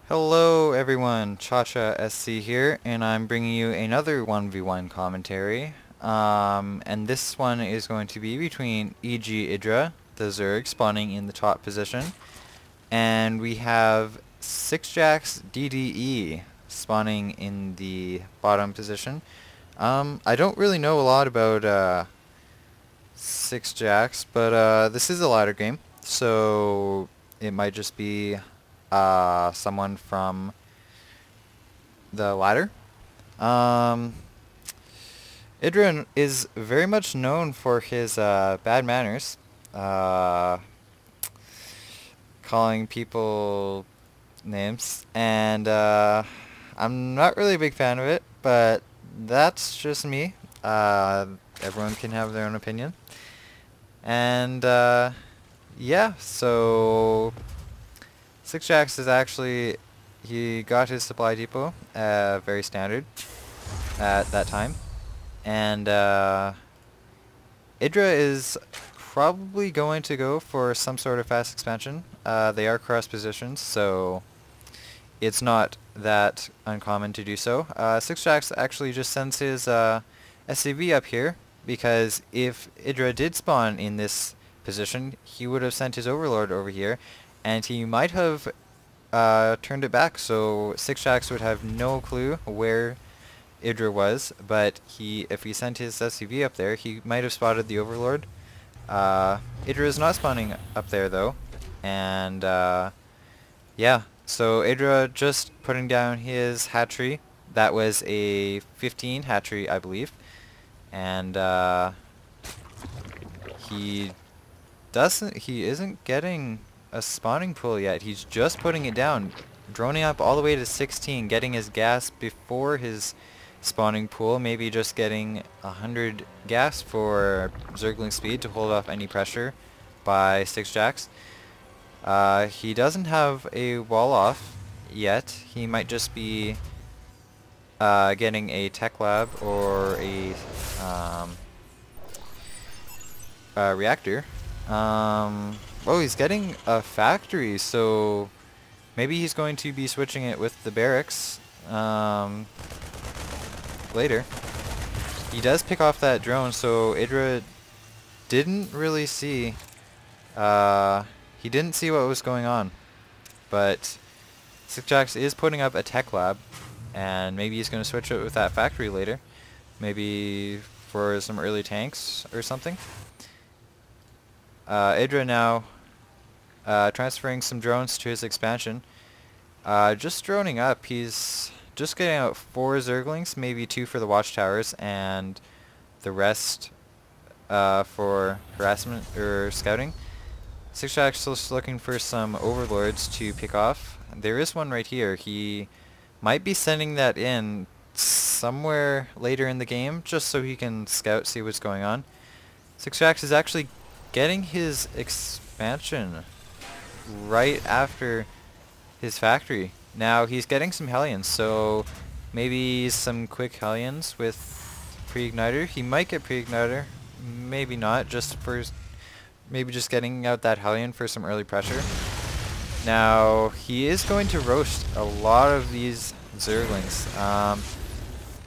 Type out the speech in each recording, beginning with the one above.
Hello everyone, chachaSC here, and I'm bringing you another 1v1 commentary. And this one is going to be between Idra, the Zerg, spawning in the top position, and we have sixjaxDDE spawning in the bottom position. I don't really know a lot about sixjax, but this is a ladder game, so it might just be someone from the ladder. Um, Idra is very much known for his bad manners, uh, calling people names, and I'm not really a big fan of it, but that's just me. Everyone can have their own opinion. And yeah, so sixjax is actually, he got his supply depot, very standard at that time. And Idra is probably going to go for some sort of fast expansion. They are cross positions, so it's not that uncommon to do so. Sixjax actually just sends his SCV up here, because if Idra did spawn in this position, he would have sent his overlord over here, and he might have turned it back, so sixjax would have no clue where Idra was, but if he sent his SCV up there, he might have spotted the overlord. Idra is not spawning up there though, and yeah, so Idra just putting down his hatchery. That was a 15 hatchery, I believe, and he isn't getting a spawning pool yet. He's just putting it down, droning up all the way to 16, getting his gas before his spawning pool, maybe just getting 100 gas for Zergling speed to hold off any pressure by sixjax. He doesn't have a wall off yet. He might just be getting a tech lab or a reactor. Oh, he's getting a factory, so maybe he's going to be switching it with the barracks later. He does pick off that drone, so Idra didn't really see, he didn't see what was going on. But sixjax is putting up a tech lab, and maybe he's going to switch it with that factory later. Maybe for some early tanks or something. Idra now transferring some drones to his expansion. Just droning up, he's just getting out 4 Zerglings, maybe 2 for the watchtowers, and the rest for harassment or scouting. Sixjax is looking for some overlords to pick off. There is one right here. He might be sending that in somewhere later in the game, just so he can scout, see what's going on. Sixjax is actually getting his expansion right after his factory. Now he's getting some Hellions, so maybe some quick Hellions with pre-igniter. He might get pre-igniter, maybe not, maybe just getting out that Hellion for some early pressure. Now he is going to roast a lot of these Zerglings.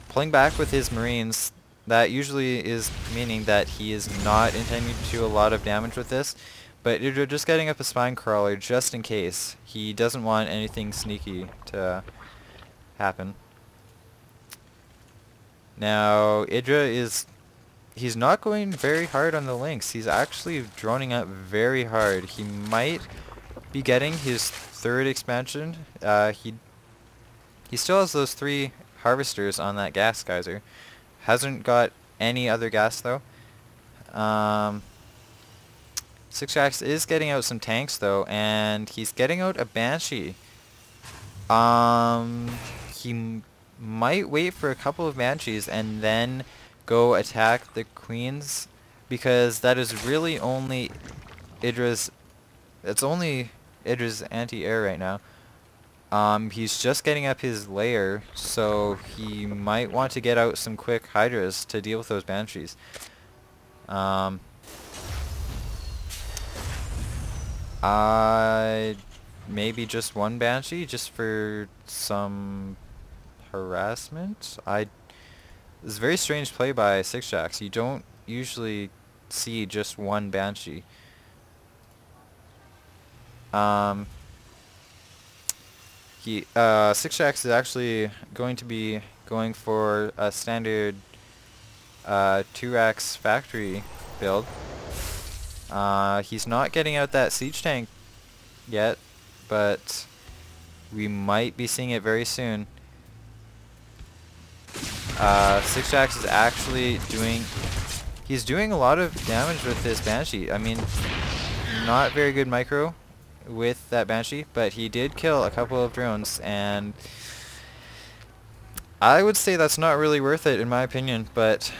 Pulling back with his Marines, that usually is meaning that he is not intending to do a lot of damage with this, but you're just getting up a spine crawler just in case. He doesn't want anything sneaky to happen. Now Idra he's not going very hard on the links. He's actually droning up very hard. He might be getting his 3rd expansion. He still has those 3 harvesters on that gas geyser. Hasn't got any other gas though. Sixjax is getting out some tanks though, and he's getting out a Banshee. He might wait for a couple of Banshees and then go attack the Queens, because that is really only Idra's, it's only Idra's anti-air right now. He's just getting up his lair, so he might want to get out some quick Hydras to deal with those Banshees. I maybe just one Banshee just for some harassment. This is a very strange play by sixjax. You don't usually see just one Banshee. Sixjax is actually going to be going for a standard 2x factory build. He's not getting out that siege tank yet, but we might be seeing it very soon. Sixjax is actually he's doing a lot of damage with this Banshee. I mean, not very good micro with that Banshee, but he did kill a couple of drones, and I would say that's not really worth it in my opinion, but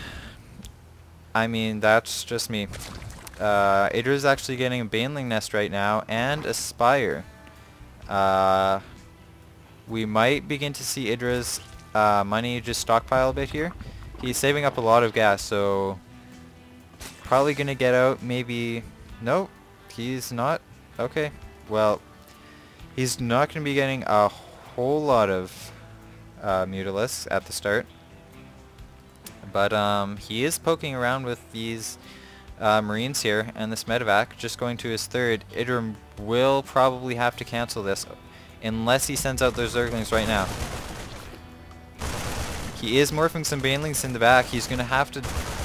I mean, that's just me. Idra is actually getting a Baneling Nest right now and a Spire. We might begin to see Idra's money just stockpile a bit here. He's saving up a lot of gas, so probably gonna get out maybe... Nope, he's not. Okay, well, he's not gonna be getting a whole lot of Mutalisks at the start. But he is poking around with these Marines here, and this medevac just going to his third. Idra will probably have to cancel this unless he sends out those Zerglings right now. He is morphing some Banelings in the back. He's going to have to...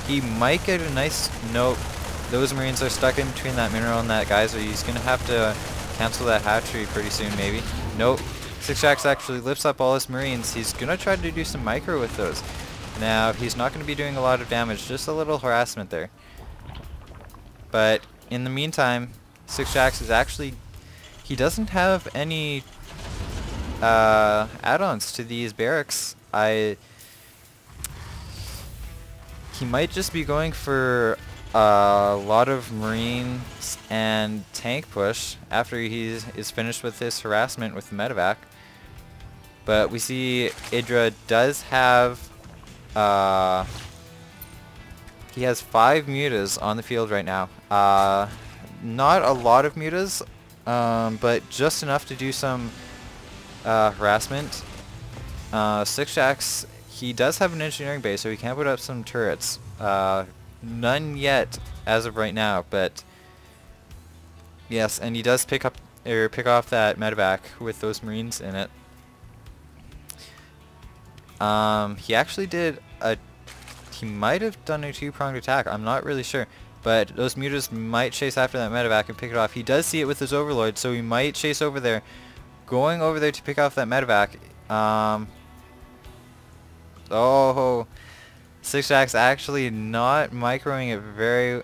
He might get a nice... Nope. Those Marines are stuck in between that mineral and that geyser. He's going to have to cancel that hatchery pretty soon, maybe. Nope. sixjax actually lifts up all his Marines. He's going to try to do some micro with those. Now, he's not going to be doing a lot of damage. Just a little harassment there. But in the meantime, sixjax is actually... He doesn't have any add-ons to these barracks. He might just be going for a lot of Marines and tank push after he is finished with his harassment with the medevac. But we see Idra does have... he has 5 mutas on the field right now. Not a lot of mutas, but just enough to do some harassment. Sixjax, he does have an engineering base, so he can put up some turrets. None yet as of right now, but yes, and he does pick off that medevac with those Marines in it. He actually did he might have done a 2-pronged attack, I'm not really sure, but those mutas might chase after that medevac and pick it off. He does see it with his overlord, so he might chase over there, going over there to pick off that medevac. Oh, sixjax actually not microing it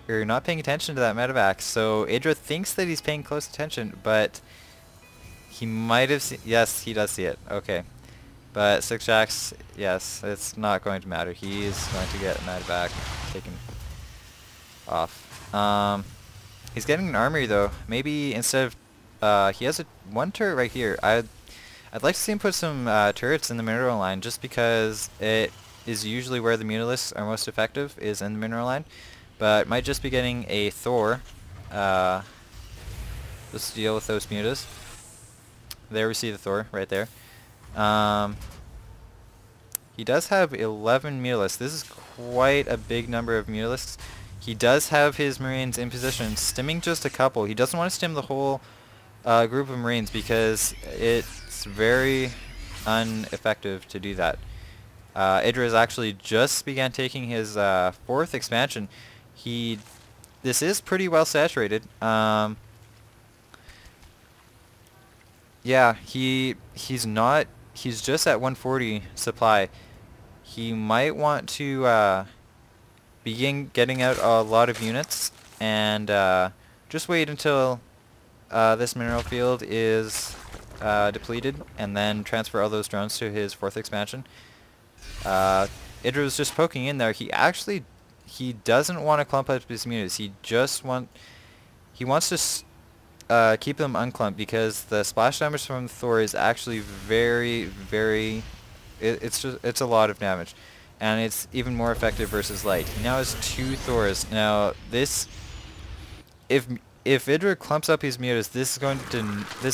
or not paying attention to that medevac. So Idra thinks that he's paying close attention, but he might have yes, he does see it. Okay. But sixjax, yes, it's not going to matter. He is going to get a medevac taken off. He's getting an armory though. Maybe instead of he has one turret right here. I'd like to see him put some turrets in the mineral line, just because it is usually where the Mutalisks are most effective, is in the mineral line. But might just be getting a Thor. Let's deal with those mutas. There we see the Thor right there. He does have 11 Mutalisks. This is quite a big number of Mutalisks. He does have his Marines in position, stimming just a couple. He doesn't want to stim the whole group of Marines because it's very ineffective to do that. Idra has actually just began taking his 4th expansion. This is pretty well saturated. Yeah, he's just at 140 supply. He might want to begin getting out a lot of units and just wait until this mineral field is depleted, and then transfer all those drones to his 4th expansion. Idra was just poking in there. He doesn't want to clump up his mutas. He wants to keep them unclumped, because the splash damage from Thor is actually very it's a lot of damage, and it's even more effective versus light. He now has 2 Thors. Now this, if if Idra clumps up his mutas, this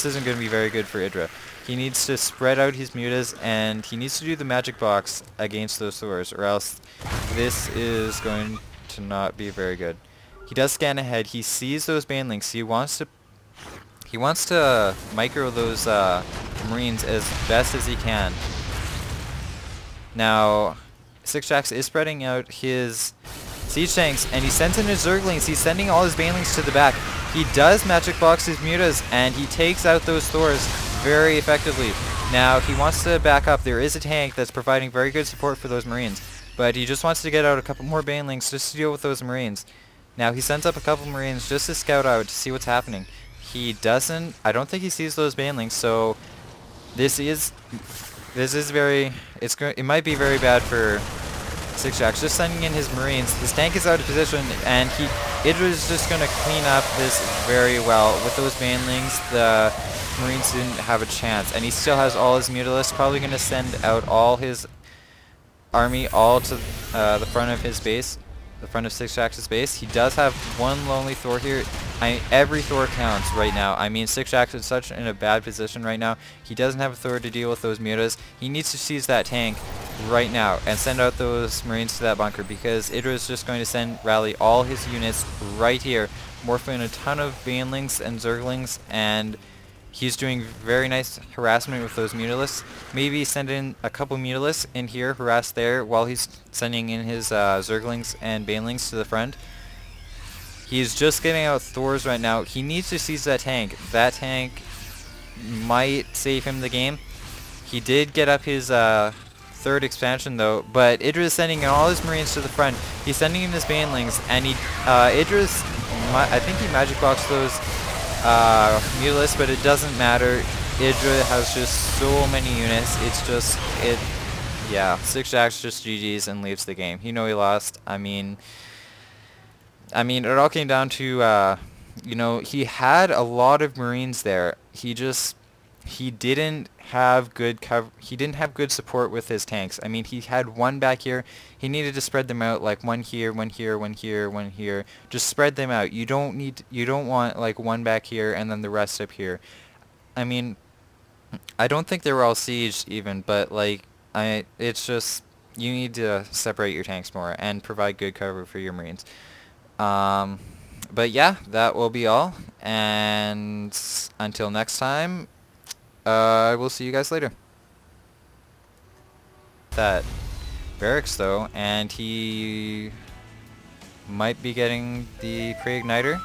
isn't going to be very good for Idra. He needs to spread out his mutas, and he needs to do the magic box against those Thors, or else this is going to not be very good. He does scan ahead. He sees those banelings. He wants to micro those Marines as best as he can. Now, sixjax is spreading out his siege tanks, and he sends in his Zerglings. He's sending all his banelings to the back. He does magic box his mutas, and he takes out those Thors very effectively. Now, he wants to back up. There is a tank that's providing very good support for those Marines, but he just wants to get out a couple more banelings just to deal with those Marines. Now, he sends up a couple Marines just to scout out to see what's happening. He doesn't, I don't think he sees those banelings, so this is very, it might be very bad for sixjax. Just sending in his Marines. His tank is out of position, and Idra is just going to clean up this very well. With those banelings, the Marines didn't have a chance, and he still has all his mutalisks. Probably going to send out all his army all to the front of his base, the front of sixjax's base. He does have one lonely Thor here. Every Thor counts right now. I mean, sixjax is in a bad position right now. He doesn't have a Thor to deal with those mutas. He needs to seize that tank right now and send out those Marines to that bunker, because Idra is just going to rally all his units right here, morphing a ton of banelings and Zerglings, and he's doing very nice harassment with those mutalisks. Maybe send in a couple mutalisks in here, harass there, while he's sending in his Zerglings and banelings to the front. He's just getting out Thors right now. He needs to seize that tank. That tank might save him the game. He did get up his third expansion though, but Idra is sending in all his Marines to the front. He's sending in his banelings, and Idra's, I think he magic boxed those mutalisks, but it doesn't matter. Idra has just so many units. Yeah, sixjax just GG's and leaves the game. You know he lost. I mean, it all came down to, you know, he had a lot of Marines there. He didn't have good cover. He didn't have good support with his tanks. I mean, he had one back here. He needed to spread them out, like one here, one here, one here, one here. Just spread them out. You don't want like one back here and then the rest up here. I mean, I don't think they were all sieged even, but like it's just, you need to separate your tanks more and provide good cover for your Marines. But yeah, that will be all, and until next time, I will see you guys later. That barracks though, and he might be getting the pre-igniter.